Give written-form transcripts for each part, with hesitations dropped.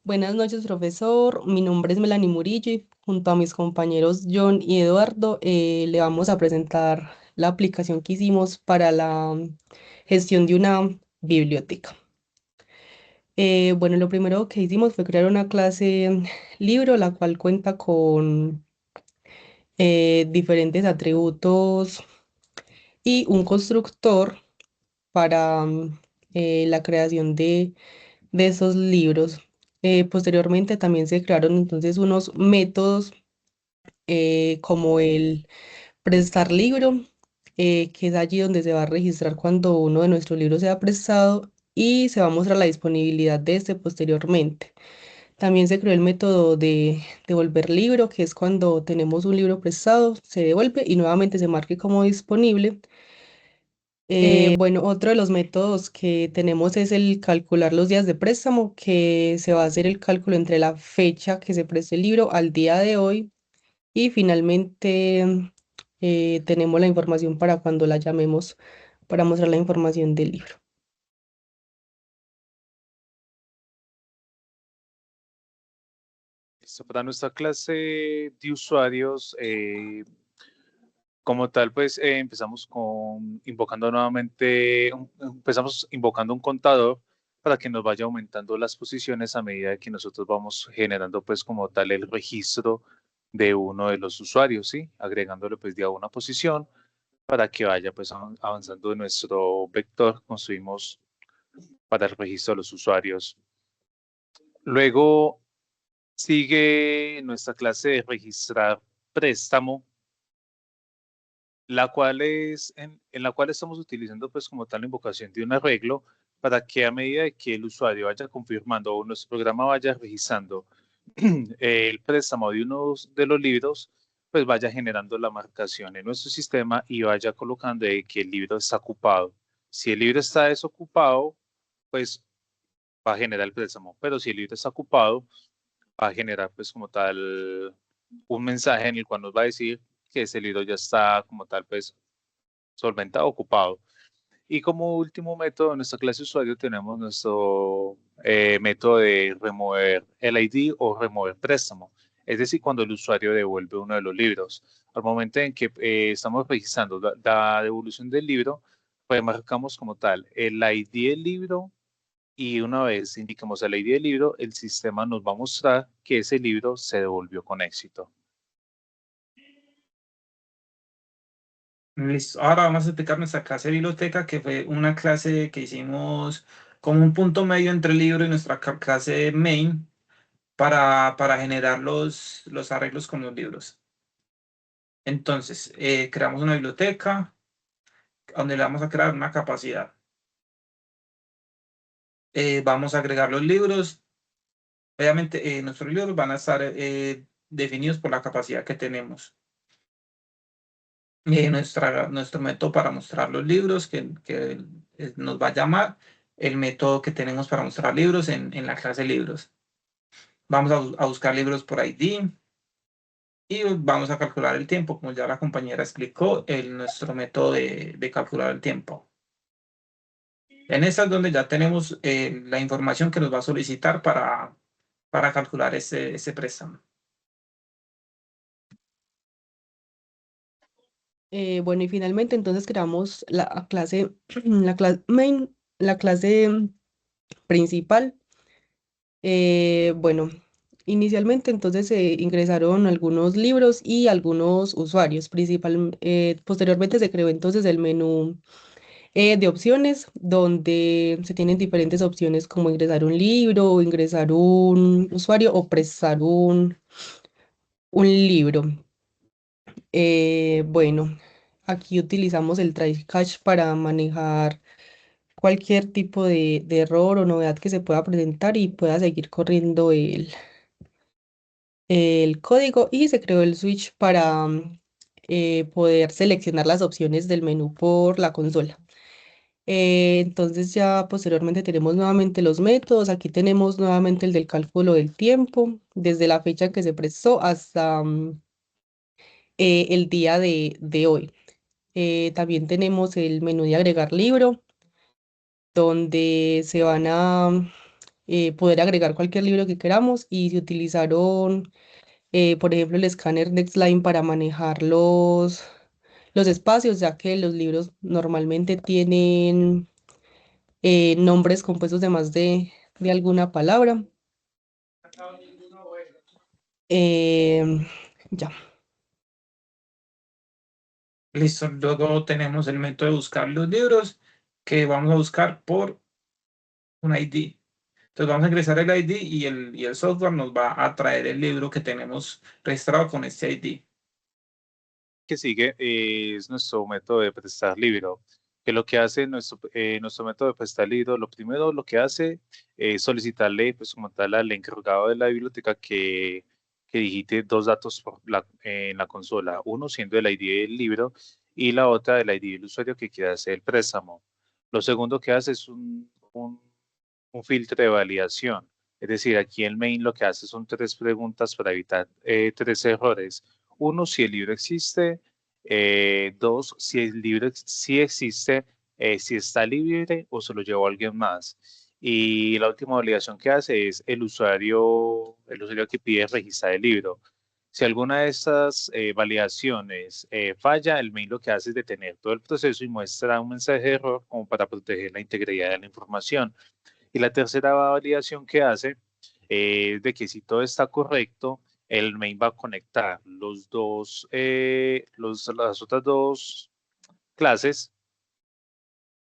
Buenas noches, profesor. Mi nombre es Melanie Murillo y junto a mis compañeros John y Eduardo le vamos a presentar la aplicación que hicimos para la gestión de una biblioteca. Bueno, lo primero que hicimos fue crear una clase libro, la cual cuenta con diferentes atributos y un constructor para la creación de esos libros. Posteriormente también se crearon entonces unos métodos como el prestar libro, que es allí donde se va a registrar cuando uno de nuestros libros sea prestado y se va a mostrar la disponibilidad de este posteriormente. También se creó el método de devolver libro, que es cuando tenemos un libro prestado, se devuelve y nuevamente se marque como disponible. Bueno, otro de los métodos que tenemos es el calcular los días de préstamo, que se va a hacer el cálculo entre la fecha que se preste el libro al día de hoy y finalmente tenemos la información para cuando la llamemos para mostrar la información del libro. Listo, para nuestra clase de usuarios, como tal, pues empezamos invocando nuevamente, empezamos invocando un contador para que nos vaya aumentando las posiciones a medida que nosotros vamos generando, pues como tal, el registro de uno de los usuarios, ¿sí? Agregándole pues de a una posición para que vaya pues avanzando en nuestro vector, construimos para el registro de los usuarios. Luego sigue nuestra clase de registrar préstamo, la cual en la cual estamos utilizando pues como tal la invocación de un arreglo para que a medida de que el usuario vaya confirmando o nuestro programa vaya registrando el préstamo de uno de los libros, pues vaya generando la marcación en nuestro sistema y vaya colocando de que el libro está ocupado. Si el libro está desocupado, pues va a generar el préstamo, pero si el libro está ocupado, va a generar pues como tal un mensaje en el cual nos va a decir que ese libro ya está como tal pues solventado, ocupado. Y como último método en nuestra clase de usuario tenemos nuestro método de remover el ID o remover préstamo. Es decir, cuando el usuario devuelve uno de los libros. Al momento en que estamos registrando la devolución del libro, pues marcamos como tal el ID del libro y una vez indicamos el ID del libro, el sistema nos va a mostrar que ese libro se devolvió con éxito. Listo. Ahora vamos a explicar nuestra clase de biblioteca, que fue una clase que hicimos como un punto medio entre el libro y nuestra clase main para generar los arreglos con los libros. Entonces, creamos una biblioteca donde le vamos a crear una capacidad. Vamos a agregar los libros. Obviamente, nuestros libros van a estar definidos por la capacidad que tenemos. Nuestro método para mostrar los libros que nos va a llamar el método que tenemos para mostrar libros en la clase libros. Vamos a buscar libros por ID y vamos a calcular el tiempo, como ya la compañera explicó, nuestro método de calcular el tiempo. En esta es donde ya tenemos la información que nos va a solicitar para calcular ese préstamo. Bueno, y finalmente entonces creamos la clase, la clase main, la clase principal. Bueno, inicialmente entonces se ingresaron algunos libros y algunos usuarios. Posteriormente se creó entonces el menú de opciones, donde se tienen diferentes opciones como ingresar un libro, ingresar un usuario o prestar un libro. Bueno, aquí utilizamos el try catch para manejar cualquier tipo de error o novedad que se pueda presentar y pueda seguir corriendo el código y se creó el switch para poder seleccionar las opciones del menú por la consola. Entonces ya posteriormente tenemos nuevamente los métodos. Aquí tenemos nuevamente el del cálculo del tiempo, desde la fecha que se prestó hasta el día de hoy. También tenemos el menú de agregar libro, donde se van a poder agregar cualquier libro que queramos y se utilizaron, por ejemplo, el escáner Nextline para manejar los espacios, ya que los libros normalmente tienen nombres compuestos de más de alguna palabra. Em, ya. Listo, luego tenemos el método de buscar los libros que vamos a buscar por un ID. Entonces vamos a ingresar el ID y el software nos va a traer el libro que tenemos registrado con este ID. Que sigue es nuestro método de prestar libro, que lo que hace nuestro método de prestar libro, lo primero lo que hace es solicitarle, pues como tal, al encargado de la biblioteca que digite dos datos en la consola, uno siendo el ID del libro y la otra el ID del usuario que quiera hacer el préstamo. Lo segundo que hace es un filtro de validación. Es decir, aquí el main lo que hace son tres preguntas para evitar tres errores. Uno, si el libro existe. Dos, si el libro sí existe, si está libre o se lo llevó alguien más. Y la última validación que hace es el usuario que pide registrar el libro. Si alguna de estas validaciones falla, el main lo que hace es detener todo el proceso y muestra un mensaje de error como para proteger la integridad de la información. Y la tercera validación que hace es de que si todo está correcto, el main va a conectar las otras dos clases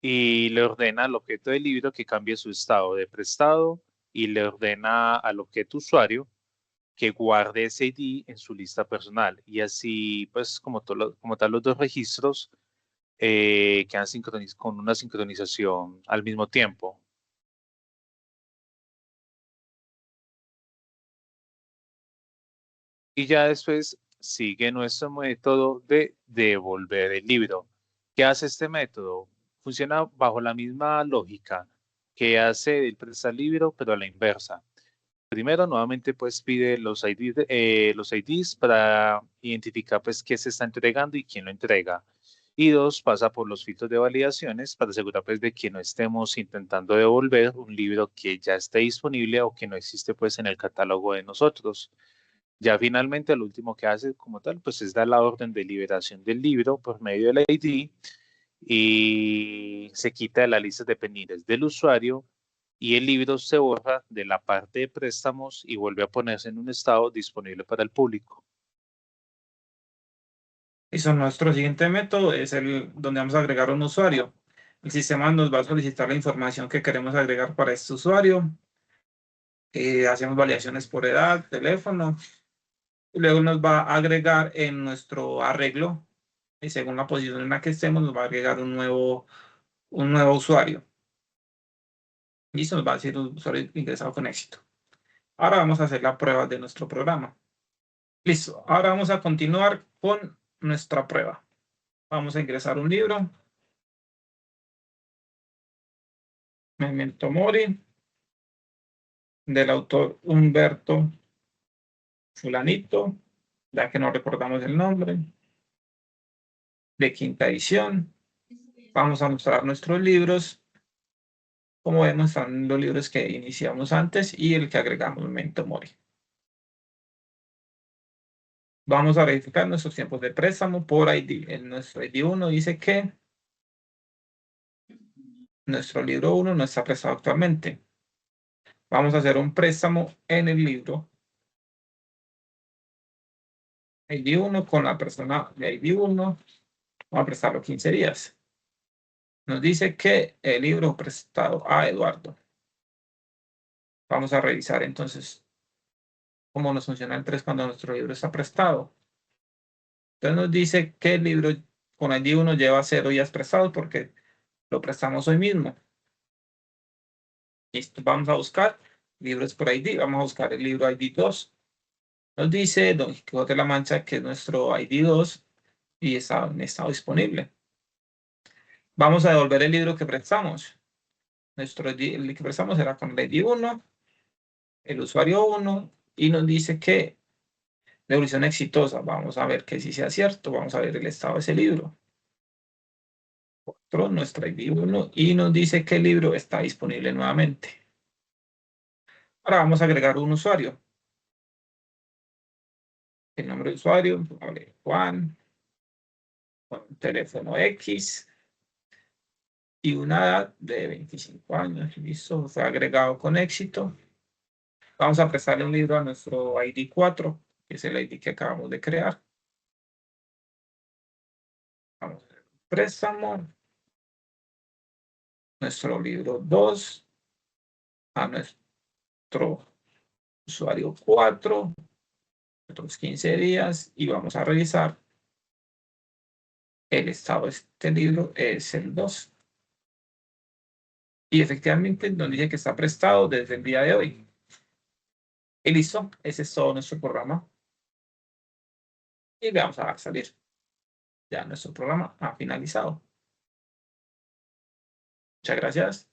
y le ordena al objeto del libro que cambie su estado de prestado y le ordena al objeto usuario que guarde ese ID en su lista personal. Y así, pues, como tal, los dos registros quedan con una sincronización al mismo tiempo. Y ya después sigue nuestro método de devolver el libro. ¿Qué hace este método? Funciona bajo la misma lógica que hace el prestar libro, pero a la inversa. Primero, nuevamente, pues pide los IDs para identificar pues qué se está entregando y quién lo entrega. Y dos, pasa por los filtros de validaciones para asegurar pues de que no estemos intentando devolver un libro que ya esté disponible o que no existe pues en el catálogo de nosotros. Ya finalmente lo último que hace como tal, pues es dar la orden de liberación del libro por medio del ID y se quita de la lista de pendientes del usuario y el libro se borra de la parte de préstamos y vuelve a ponerse en un estado disponible para el público. Nuestro siguiente método es el donde vamos a agregar un usuario. El sistema nos va a solicitar la información que queremos agregar para este usuario. Hacemos validaciones por edad, teléfono, y luego nos va a agregar en nuestro arreglo, y según la posición en la que estemos, nos va a agregar un nuevo usuario. Listo, nos va a decir un usuario ingresado con éxito. Ahora vamos a hacer la prueba de nuestro programa. Listo, ahora vamos a continuar con nuestra prueba. Vamos a ingresar un libro. Memento Mori, del autor Humberto Fulanito, ya que no recordamos el nombre, de quinta edición. Vamos a mostrar nuestros libros. Como vemos, están los libros que iniciamos antes y el que agregamos, Memento Mori. Vamos a verificar nuestros tiempos de préstamo por ID. En nuestro ID 1 dice que nuestro libro 1 no está prestado actualmente. Vamos a hacer un préstamo en el libro ID 1 con la persona de ID 1. Vamos a prestarlo 15 días. Nos dice que el libro prestado a Eduardo. Vamos a revisar entonces cómo nos funciona el 3 cuando nuestro libro está prestado. Entonces nos dice que el libro con ID 1 lleva 0 días prestado porque lo prestamos hoy mismo. Listo, vamos a buscar libros por ID. Vamos a buscar el libro ID 2. Nos dice Don Quijote de la Mancha que es nuestro ID 2 y está en estado disponible. Vamos a devolver el libro que prestamos. El que prestamos era con el ID 1, el usuario 1, y nos dice que devolución exitosa. Vamos a ver que sí sea cierto. Vamos a ver el estado de ese libro. 4, nuestro ID 1, y nos dice que el libro está disponible nuevamente. Ahora vamos a agregar un usuario. El nombre de usuario, vale, Juan, con un teléfono X y una edad de 25 años. Listo, fue agregado con éxito. Vamos a prestarle un libro a nuestro ID 4, que es el ID que acabamos de crear. Vamos a hacer un préstamo. Nuestro libro 2 a nuestro usuario 4, otros 15 días, y vamos a revisar el estado de este libro es el 2. Y efectivamente nos dice que está prestado desde el día de hoy. Y listo, ese es todo nuestro programa. Y le vamos a dar a salir. Ya nuestro programa ha finalizado. Muchas gracias.